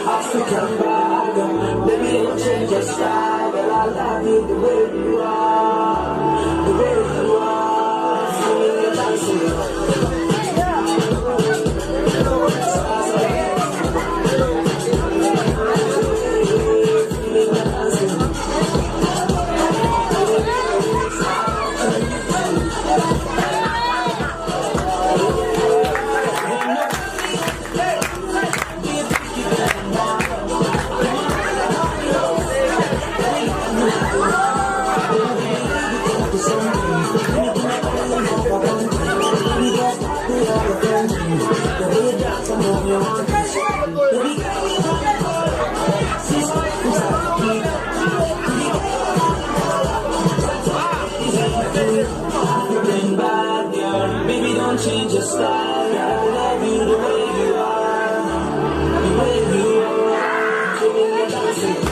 African bag, baby, don't change your style. Girl, I love you the way you are, the way you are. Feeling your dancing. Baby, don't change your style. I love you the way you are, the way you are. Feeling your dancing.